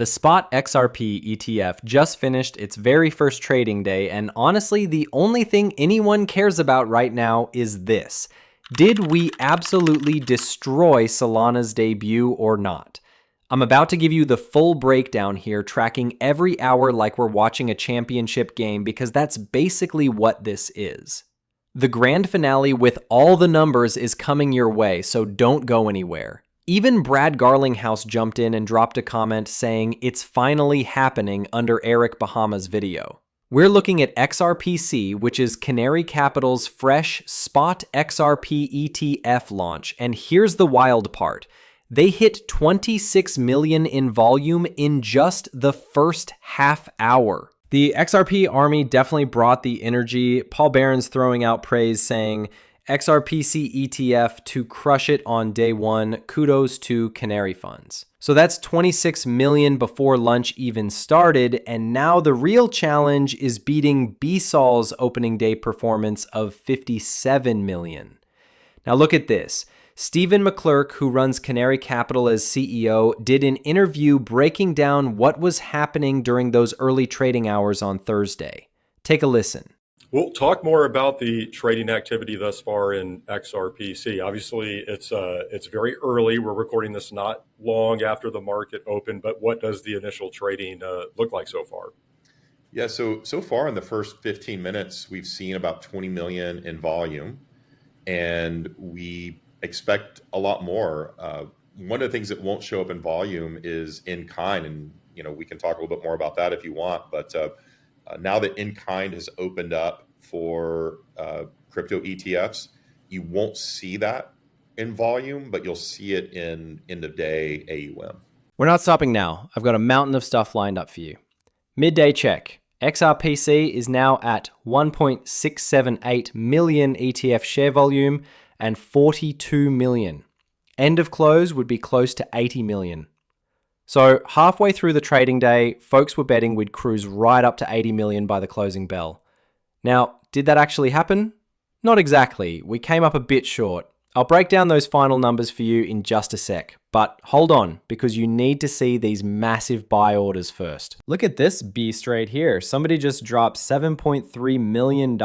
The spot XRP ETF just finished its very first trading day, and honestly, the only thing anyone cares about right now is this. Did we absolutely destroy Solana's debut or not? I'm about to give you the full breakdown here, tracking every hour like we're watching a championship game, because that's basically what this is. The grand finale with all the numbers is coming your way, so don't go anywhere. Even Brad Garlinghouse jumped in and dropped a comment saying it's finally happening under Eric Bahama's video. We're looking at XRPC, which is Canary Capital's fresh spot XRP ETF launch, and here's the wild part. They hit 26 million in volume in just the first half hour. The XRP army definitely brought the energy. Paul Barron's throwing out praise saying, XRPC ETF to crush it on day one. Kudos to Canary Funds. So that's 26 million before lunch even started, and now the real challenge is beating BSOL's opening day performance of 57 million. Now look at this. Stephen McClurk, who runs Canary Capital as CEO, did an interview breaking down what was happening during those early trading hours on Thursday. Take a listen. We'll talk more about the trading activity thus far in XRPC. Obviously, it's very early. We're recording this not long after the market opened, but what does the initial trading look like so far? Yeah, so far in the first 15 minutes, we've seen about 20 million in volume, and we expect a lot more. One of the things that won't show up in volume is in kind, and we can talk a little bit more about that if you want. But now that in kind has opened up for crypto ETFs, you won't see that in volume, but you'll see it in end of day AUM. We're not stopping now. I've got a mountain of stuff lined up for you. Midday check. XRPC is now at 1.678 million ETF share volume and 42 million. End of close would be close to 80 million. So halfway through the trading day, folks were betting we'd cruise right up to 80 million by the closing bell. Now, did that actually happen? Not exactly. We came up a bit short. I'll break down those final numbers for you in just a sec, but hold on, because you need to see these massive buy orders first. Look at this beast right here. Somebody just dropped $7.3 million.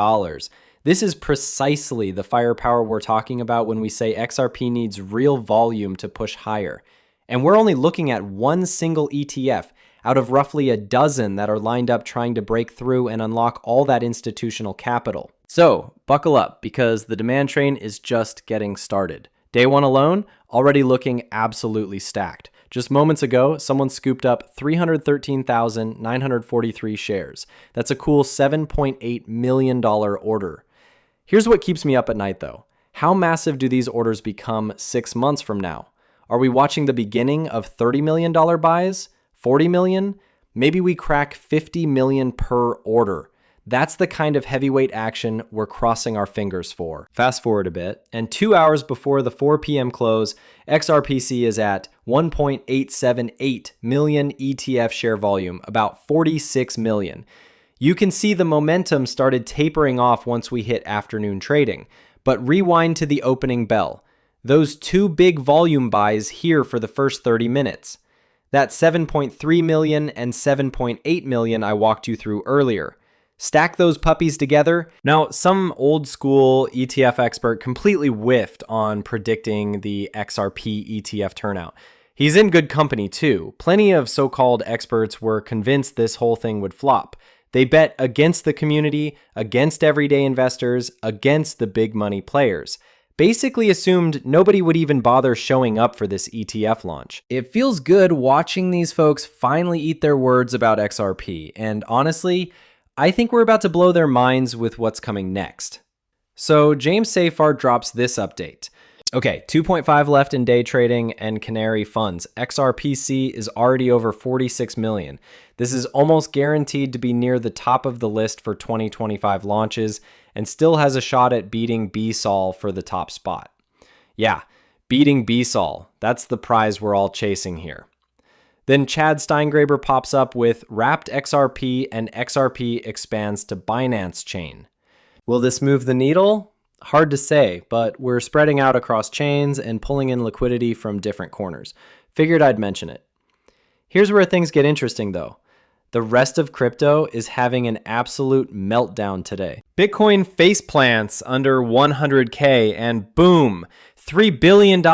This is precisely the firepower we're talking about when we say XRP needs real volume to push higher. And we're only looking at one single ETF out of roughly a dozen that are lined up trying to break through and unlock all that institutional capital. So buckle up, because the demand train is just getting started. Day one alone, already looking absolutely stacked. Just moments ago, someone scooped up 313,943 shares. That's a cool $7.8 million order. Here's what keeps me up at night though. How massive do these orders become 6 months from now? Are we watching the beginning of $30 million buys? 40 million? Maybe we crack 50 million per order. That's the kind of heavyweight action we're crossing our fingers for. Fast forward a bit, and 2 hours before the 4 p.m. close, XRPC is at 1.878 million ETF share volume, about 46 million. You can see the momentum started tapering off once we hit afternoon trading, but rewind to the opening bell. Those two big volume buys here for the first 30 minutes. That 7.3 million and 7.8 million I walked you through earlier. Stack those puppies together. Now, some old school ETF expert completely whiffed on predicting the XRP ETF turnout. He's in good company too. Plenty of so-called experts were convinced this whole thing would flop. They bet against the community, against everyday investors, against the big money players. Basically assumed nobody would even bother showing up for this ETF launch. It feels good watching these folks finally eat their words about XRP, and honestly, I think we're about to blow their minds with what's coming next. So James Seyfarth drops this update. Okay, 2.5 left in day trading and Canary Funds. XRPC is already over 46 million. This is almost guaranteed to be near the top of the list for 2025 launches and still has a shot at beating BSOL for the top spot. Yeah, beating BSOL. That's the prize we're all chasing here. Then Chad Steingraber pops up with Wrapped XRP and XRP expands to Binance Chain. Will this move the needle? Hard to say, but we're spreading out across chains and pulling in liquidity from different corners. Figured I'd mention it. Here's where things get interesting though. The rest of crypto is having an absolute meltdown today. Bitcoin face plants under 100K and boom, $3 billion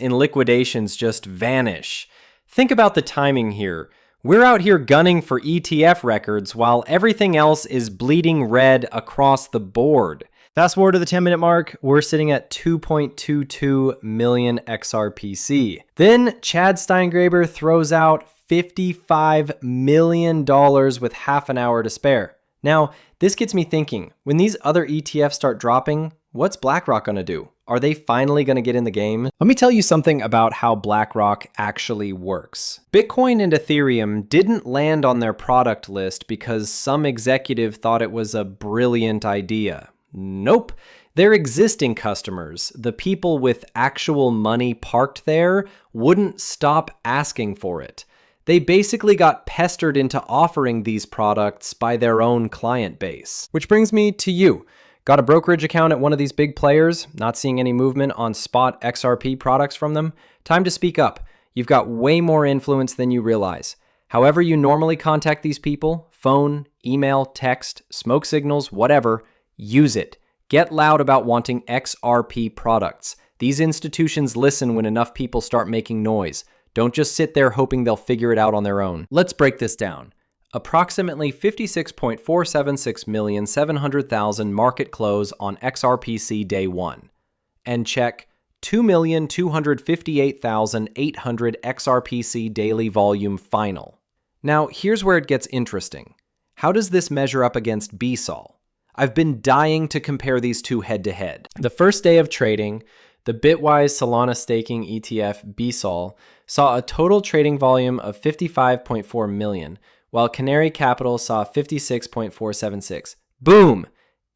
in liquidations just vanish. Think about the timing here. We're out here gunning for ETF records while everything else is bleeding red across the board. Fast forward to the 10-minute mark, we're sitting at 2.22 million XRPC. Then Chad Steingraber throws out $55 million with half an hour to spare. Now, this gets me thinking, when these other ETFs start dropping, what's BlackRock gonna do? Are they finally gonna get in the game? Let me tell you something about how BlackRock actually works. Bitcoin and Ethereum didn't land on their product list because some executive thought it was a brilliant idea. Nope. Their existing customers, the people with actual money parked there, wouldn't stop asking for it. They basically got pestered into offering these products by their own client base. Which brings me to you. Got a brokerage account at one of these big players, not seeing any movement on spot XRP products from them? Time to speak up. You've got way more influence than you realize. However you normally contact these people, phone, email, text, smoke signals, whatever, use it. Get loud about wanting XRP products. These institutions listen when enough people start making noise. Don't just sit there hoping they'll figure it out on their own. Let's break this down. Approximately 56.476,700,000 market close on XRPC day one. And check 2,258,800 XRPC daily volume final. Now, here's where it gets interesting. How does this measure up against BSOL? I've been dying to compare these two head to head. The first day of trading, the Bitwise Solana staking ETF BSOL saw a total trading volume of 55.4 million, while Canary Capital saw 56.476. Boom!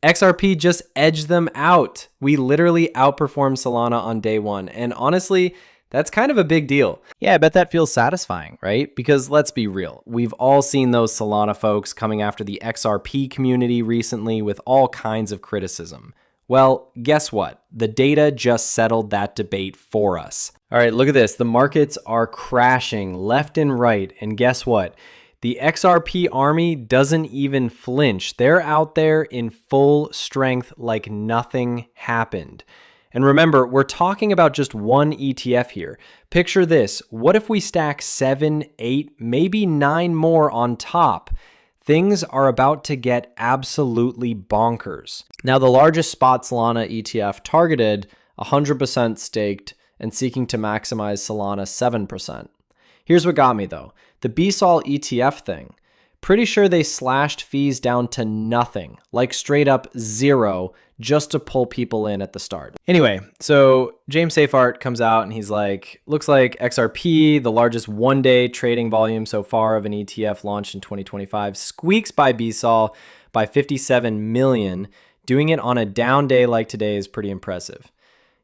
XRP just edged them out. We literally outperformed Solana on day one, and honestly, that's kind of a big deal. Yeah, I bet that feels satisfying, right? Because let's be real, we've all seen those Solana folks coming after the XRP community recently with all kinds of criticism. Well, guess what? The data just settled that debate for us. All right, look at this. The markets are crashing left and right, and guess what? The XRP army doesn't even flinch. They're out there in full strength like nothing happened. And remember, we're talking about just one ETF here. Picture this. What if we stack 7, 8, maybe 9 more on top? Things are about to get absolutely bonkers. Now, the largest spot Solana ETF targeted 100% staked and seeking to maximize Solana 7%. Here's what got me though. The BSOL ETF thing. Pretty sure they slashed fees down to nothing, like straight up zero, just to pull people in at the start. Anyway, so James Safeart comes out and he's like, looks like XRP, the largest one-day trading volume so far of an ETF launched in 2025, squeaks by BSOL by 57 million. Doing it on a down day like today is pretty impressive.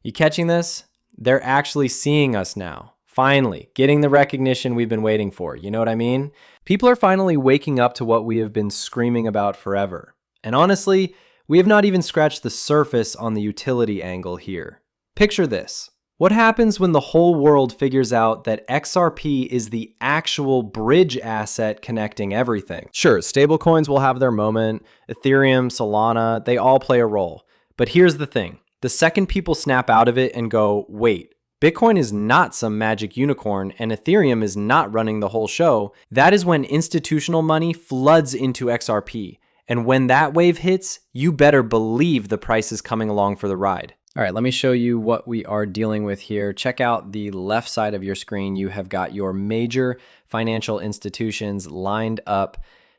You catching this? They're actually seeing us now. Finally, getting the recognition we've been waiting for. You know what I mean? People are finally waking up to what we have been screaming about forever. And honestly, we have not even scratched the surface on the utility angle here. Picture this. What happens when the whole world figures out that XRP is the actual bridge asset connecting everything? Sure, stablecoins will have their moment. Ethereum, Solana, they all play a role. But here's the thing. The second people snap out of it and go, wait, Bitcoin is not some magic unicorn and Ethereum is not running the whole show, that is when institutional money floods into XRP. And when that wave hits, you better believe the price is coming along for the ride. All right, let me show you what we are dealing with here. Check out the left side of your screen. You have got your major financial institutions lined up.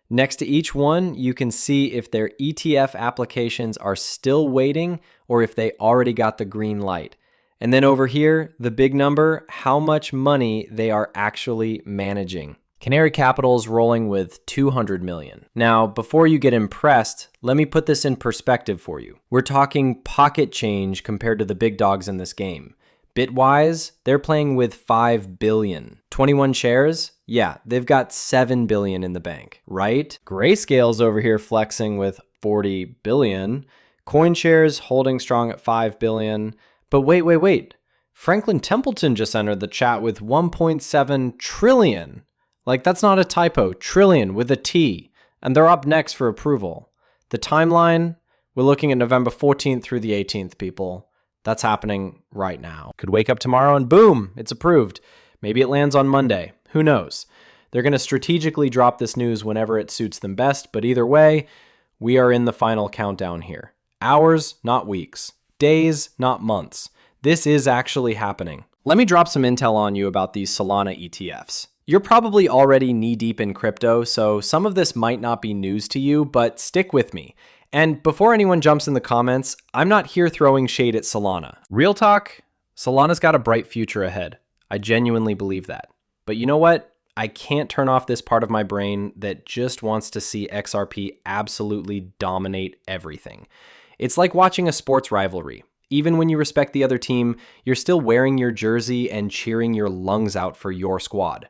Next to each one, you can see if their ETF applications are still waiting or if they already got the green light. And then over here, the big number, how much money they are actually managing. Canary Capital's rolling with 200 million. Now, before you get impressed, let me put this in perspective for you. We're talking pocket change compared to the big dogs in this game. Bitwise, they're playing with 5 billion. 21 shares? Yeah, they've got 7 billion in the bank, right? Grayscale's over here flexing with 40 billion. CoinShares holding strong at 5 billion. But wait. Franklin Templeton just entered the chat with 1.7 trillion. Like, that's not a typo. Trillion with a T. And they're up next for approval. The timeline, we're looking at November 14th through the 18th, people. That's happening right now. Could wake up tomorrow and boom, it's approved. Maybe it lands on Monday. Who knows? They're going to strategically drop this news whenever it suits them best, but either way, we are in the final countdown here. Hours, not weeks. Days, not months. This is actually happening. Let me drop some intel on you about these Solana ETFs. You're probably already knee-deep in crypto, so some of this might not be news to you, but stick with me. And before anyone jumps in the comments, I'm not here throwing shade at Solana. Real talk, Solana's got a bright future ahead. I genuinely believe that. But you know what? I can't turn off this part of my brain that just wants to see XRP absolutely dominate everything. It's like watching a sports rivalry. Even when you respect the other team, you're still wearing your jersey and cheering your lungs out for your squad.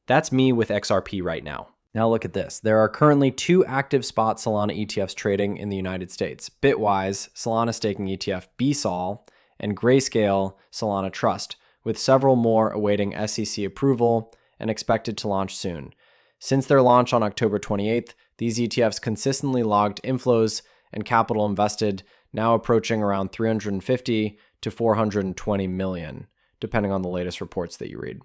That's me with XRP right now. Now look at this. There are currently 2 active spot Solana ETFs trading in the United States. Bitwise, Solana staking ETF BSOL, and Grayscale Solana Trust, with several more awaiting SEC approval and expected to launch soon. Since their launch on October 28th, these ETFs consistently logged inflows and capital invested, now approaching around 350 to 420 million, depending on the latest reports that you read.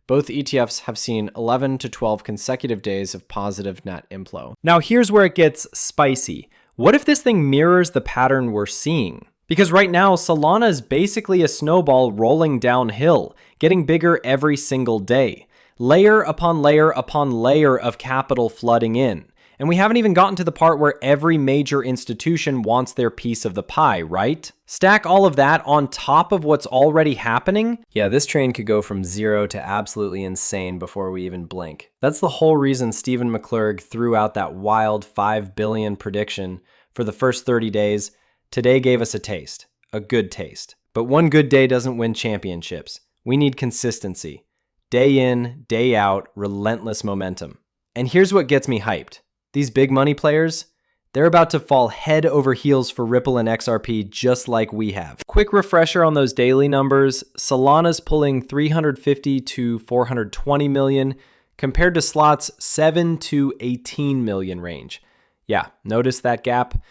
Both ETFs have seen 11 to 12 consecutive days of positive net inflow. Now here's where it gets spicy. What if this thing mirrors the pattern we're seeing? Because right now, Solana is basically a snowball rolling downhill, getting bigger every single day. Layer upon layer upon layer of capital flooding in. And we haven't even gotten to the part where every major institution wants their piece of the pie, right? Stack all of that on top of what's already happening. Yeah, this train could go from zero to absolutely insane before we even blink. That's the whole reason Stephen McClurg threw out that wild 5 billion prediction for the first 30 days. Today gave us a taste, a good taste. But one good day doesn't win championships. We need consistency. Day in, day out, relentless momentum. And here's what gets me hyped. These big money players, they're about to fall head over heels for Ripple and XRP just like we have. Quick refresher on those daily numbers. Solana's pulling 350 to 420 million compared to Slot's 7 to 18 million range. Yeah, notice that gap?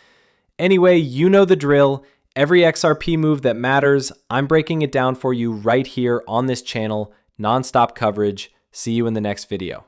Anyway, you know the drill. Every XRP move that matters, I'm breaking it down for you right here on this channel. Non-stop coverage. See you in the next video.